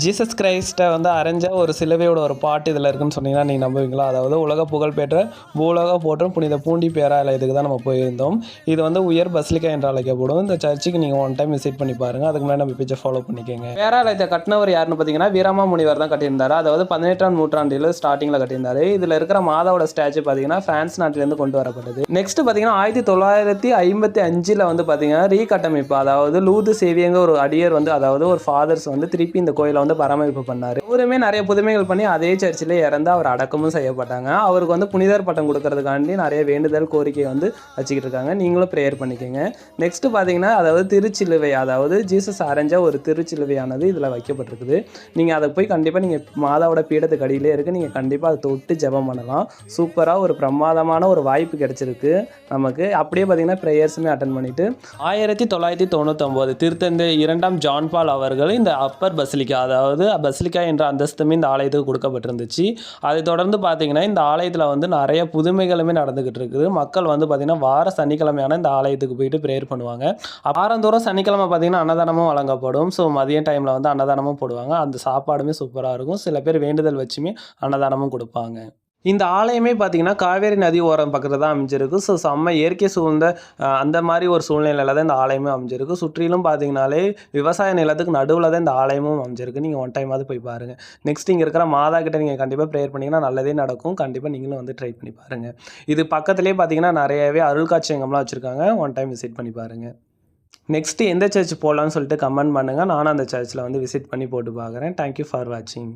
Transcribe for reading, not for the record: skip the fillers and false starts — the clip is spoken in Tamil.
ஜீசஸ் கிரைஸ்ட்டை வந்து அரைஞ்ச ஒரு சிலுவையோட ஒரு பாட்டு இதில் இருக்குன்னு சொன்னீங்கன்னா நீங்கள் நம்புவீங்களா? அதாவது உலக புகழ்பெற்ற பூலோக போற்றும் புனித பூண்டி பேராலயத்துக்கு தான் நம்ம போயிருந்தோம். இது வந்து உயர் பசிலிக்கா என்று அழைக்கப்படும். இந்த சர்ச்சுக்கு நீங்கள் ஒன் டைம் விசிட் பண்ணி பாருங்கள். அதுக்கு முன்னாடி நம்ம பேஜை ஃபாலோ பண்ணிக்கோங்க. பேராலயத்தை கட்டினவர் யாருன்னு பார்த்தீங்கன்னா வீரமா முனிவர் தான் கட்டியிருந்தார். அதாவது 18ஆம் நூற்றாண்டில் ஸ்டார்டிங்கில் கட்டியிருந்தார். இதில் இருக்கிற மாதாவோட ஸ்டாச்சு பார்த்தீங்கன்னா பிரான்ஸ் நாட்டிலேருந்து கொண்டு வரப்பட்டது. நெக்ஸ்ட் பார்த்தீங்கன்னா 1955 வந்து பார்த்தீங்கன்னா ரீகட்டமைப்பு, அதாவது லூது சேவியங்க ஒரு அடியர் வந்து, அதாவது ஒரு ஃபாதர்ஸ் வந்து திருப்பி இந்த கோயிலை வந்து பராமரிப்பு பண்ணார். அவருமே நிறைய புதுமைகள் பண்ணி அதே சர்ச்சில் இறந்து அவர் அடக்கமும் செய்யப்பட்டாங்க. அவருக்கு வந்து புனிதர் பட்டம் கொடுக்கறதுக்காண்டி நிறைய வேண்டுதல் கோரிக்கை வந்து வச்சுக்கிட்டு இருக்காங்க. நீங்களும் ப்ரேயர் பண்ணிக்கோங்க. நெக்ஸ்ட் பார்த்தீங்கன்னா அதாவது திருச்சிலுவை, அதாவது ஜீசஸ் அரைஞ்ச ஒரு திருச்சிலுவையானது இதில் வைக்கப்பட்டிருக்குது. நீங்கள் அதை போய் கண்டிப்பாக நீங்கள் மாதாவோட பீடத்துக்கு அடியிலே இருக்குது, நீங்கள் கண்டிப்பாக அதை தொட்டு ஜெபம் பண்ணலாம். சூப்பராக ஒரு பிரமாதமான ஒரு வாய்ப்பு கிடச்சிருக்கு நமக்கு. அப்படியே பார்த்தீங்கன்னா ப்ரேயர்ஸுமே அட்டன் பண்ணிவிட்டு 1999 திருத்தந்தை 2ஆம் ஜான் பால் அவர்கள் இந்த அப்பர் பசிலிக்கா, அதாவது பசிலிக்கா என்ற அந்தஸ்துமே இந்த ஆலயத்துக்கு கொடுக்கப்பட்டிருந்துச்சு. அதை தொடர்ந்து பார்த்தீங்கன்னா இந்த ஆலயத்தில் வந்து நிறைய புதுமைகளுமே நடந்துக்கிட்டு இருக்குது. மக்கள் வந்து பார்த்தீங்கன்னா வார சனிக்கிழமையான இந்த ஆலயத்துக்கு போயிட்டு ப்ரேயர் பண்ணுவாங்க. வாரந்தோறும் சனிக்கிழமை பார்த்தீங்கன்னா அன்னதானமும் வழங்கப்படும். ஸோ மதிய டைமில் வந்து அன்னதானமும் போடுவாங்க. அந்த சாப்பாடுமே சூப்பராக இருக்கும். சில பேர் வேண்டுதல் வச்சுமே அன்னதானமும் கொடுப்பாங்க. இந்த ஆலயமே பார்த்தீங்கன்னா காவேரி நதி ஓரம் பக்கத்தில் தான் அமைஞ்சிருக்கு. ஸோ செம்ம இயற்கை சூழ்ந்த அந்த மாதிரி ஒரு சூழ்நிலையில் தான் இந்த ஆலயமே அமைஞ்சிருக்கு. சுற்றிலும் பார்த்தீங்கனாலே விவசாய நிலத்துக்கு நடுவில் தான் இந்த ஆலயமும் அமைஞ்சிருக்கு. நீங்கள் ஒன் டைமாவது போய் பாருங்கள். நெக்ஸ்ட் இங்கே இருக்கிற மாதா கிட்ட நீங்கள் கண்டிப்பாக ப்ரேயர் பண்ணிங்கன்னா நல்லதே நடக்கும். கண்டிப்பாக நீங்களும் வந்து ட்ரை பண்ணி பாருங்கள். இது பக்கத்துலேயே பார்த்தீங்கன்னா நிறையவே அருள்காட்சியகம்லாம் வச்சுருக்காங்க. ஒன் டைம் விசிட் பண்ணி பாருங்கள். நெக்ஸ்ட்டு எந்த சர்ச் போகலான்னு சொல்லிட்டு கமெண்ட் பண்ணுங்கள். நானும் அந்த சர்ச்சில் வந்து விசிட் பண்ணி போட்டு பார்க்குறேன். தேங்க்யூ ஃபார் வாட்சிங்.